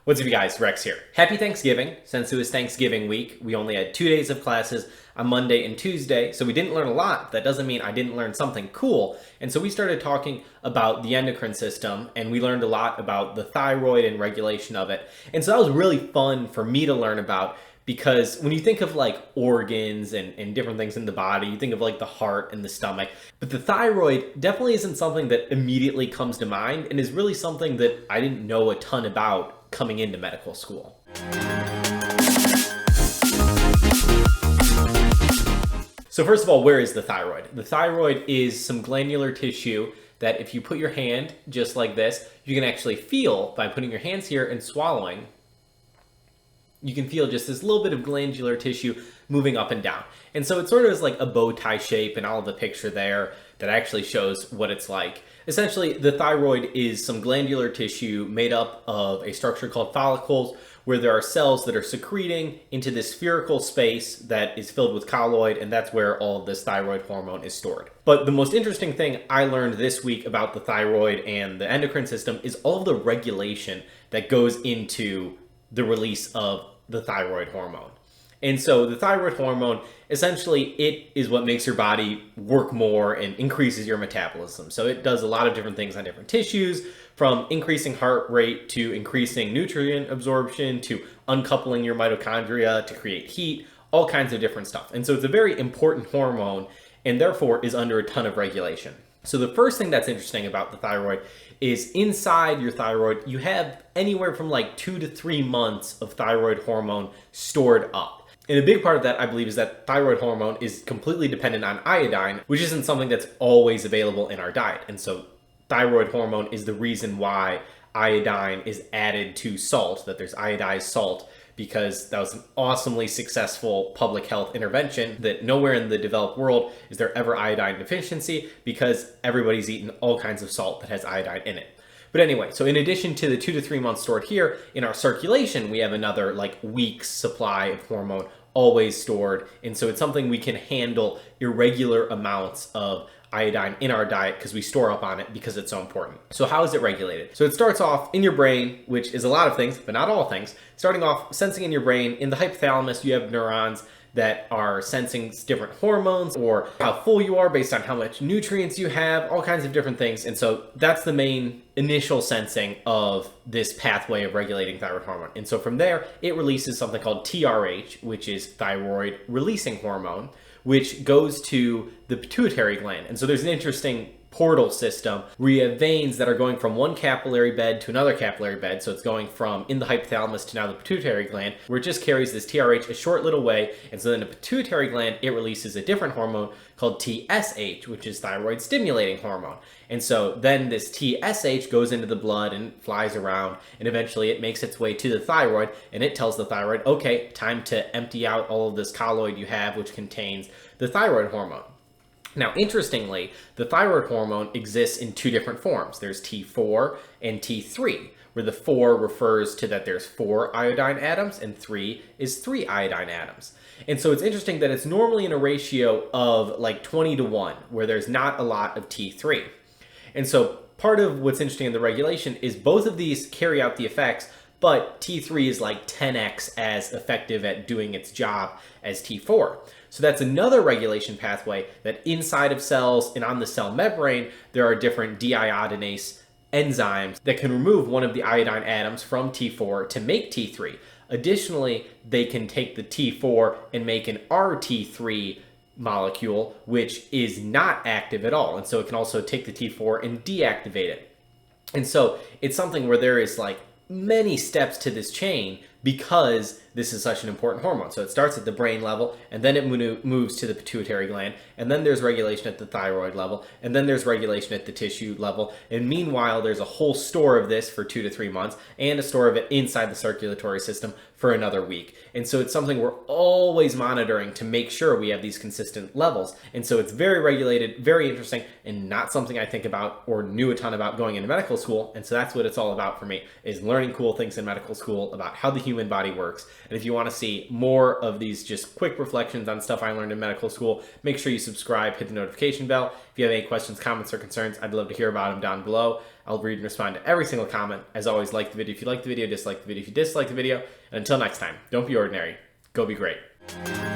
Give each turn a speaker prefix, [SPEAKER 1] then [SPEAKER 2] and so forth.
[SPEAKER 1] What's up, you guys? Rex here. Happy Thanksgiving. Since it was Thanksgiving week, we only had 2 days of classes on Monday and Tuesday, so we didn't learn a lot. That doesn't mean I didn't learn something cool. And so we started talking about the endocrine system, and we learned a lot about the thyroid and regulation of it. And so that was really fun for me to learn about, because when you think of like organs and different things in the body, you think of like the heart and the stomach. But the thyroid definitely isn't something that immediately comes to mind, and is really something that I didn't know a ton about coming into medical school. So first of all, where is the thyroid? The thyroid is some glandular tissue that if you put your hand just like this, you can actually feel by putting your hands here and swallowing. You can feel just this little bit of glandular tissue moving up and down. And so it sort of is like a bow tie shape, and all of the picture there that actually shows what it's like. Essentially, the thyroid is some glandular tissue made up of a structure called follicles, where there are cells that are secreting into this spherical space that is filled with colloid, and that's where all of this thyroid hormone is stored. But the most interesting thing I learned this week about the thyroid and the endocrine system is all of the regulation that goes into the release of the thyroid hormone. And so the thyroid hormone, essentially, it is what makes your body work more and increases your metabolism. So it does a lot of different things on different tissues, from increasing heart rate to increasing nutrient absorption to uncoupling your mitochondria to create heat, all kinds of different stuff. And so it's a very important hormone, and therefore is under a ton of regulation. So the first thing that's interesting about the thyroid is inside your thyroid, you have anywhere from like 2 to 3 months of thyroid hormone stored up. And a big part of that, I believe, is that thyroid hormone is completely dependent on iodine, which isn't something that's always available in our diet. And so thyroid hormone is the reason why iodine is added to salt, that there's iodized salt, because that was an awesomely successful public health intervention that nowhere in the developed world is there ever iodine deficiency, because everybody's eaten all kinds of salt that has iodine in it. But anyway, so in addition to the 2 to 3 months stored here, in our circulation, we have another like week's supply of hormone always stored. And so it's something we can handle irregular amounts of iodine in our diet because we store up on it because it's so important. So how is it regulated? So it starts off in your brain, which is a lot of things, but not all things. Starting off sensing in your brain, in the hypothalamus, you have neurons that are sensing different hormones or how full you are based on how much nutrients you have, all kinds of different things. And so that's the main initial sensing of this pathway of regulating thyroid hormone. And so from there, it releases something called TRH, which is thyroid releasing hormone, which goes to the pituitary gland. And so there's an interesting portal system where you have veins that are going from one capillary bed to another capillary bed. So it's going from in the hypothalamus to now the pituitary gland, where it just carries this TRH a short little way. And so then the pituitary gland, it releases a different hormone called TSH, which is thyroid stimulating hormone. And so then this TSH goes into the blood and flies around, and eventually it makes its way to the thyroid, and it tells the thyroid, okay, time to empty out all of this colloid you have, which contains the thyroid hormone. Now, interestingly, the thyroid hormone exists in 2 different forms. There's T4 and T3, where the 4 refers to that there's 4 iodine atoms and 3 is 3 iodine atoms. And so it's interesting that it's normally in a ratio of like 20 to 1, where there's not a lot of T3. And so part of what's interesting in the regulation is both of these carry out the effects, but T3 is like 10x as effective at doing its job as T4. So that's another regulation pathway that inside of cells and on the cell membrane, there are different deiodinase enzymes that can remove one of the iodine atoms from T4 to make T3. Additionally, they can take the T4 and make an RT3 molecule, which is not active at all. And so it can also take the T4 and deactivate it. And so it's something where there is like many steps to this chain because this is such an important hormone. So it starts at the brain level, and then it moves to the pituitary gland, and then there's regulation at the thyroid level, and then there's regulation at the tissue level. And meanwhile, there's a whole store of this for 2 to 3 months, and a store of it inside the circulatory system for another week. And so it's something we're always monitoring to make sure we have these consistent levels. And so it's very regulated, very interesting, and not something I think about or knew a ton about going into medical school. And so that's what it's all about for me, is learning cool things in medical school about how the
[SPEAKER 2] human body works. And if you want to see more of these just quick reflections on stuff I learned in medical school, make sure you subscribe, hit the notification bell. If you have any questions, comments, or concerns, I'd love to hear about them down below. I'll read and respond to every single comment. As always, like the video if you like the video, dislike the video if you dislike the video. And until next time, don't be ordinary. Go be great.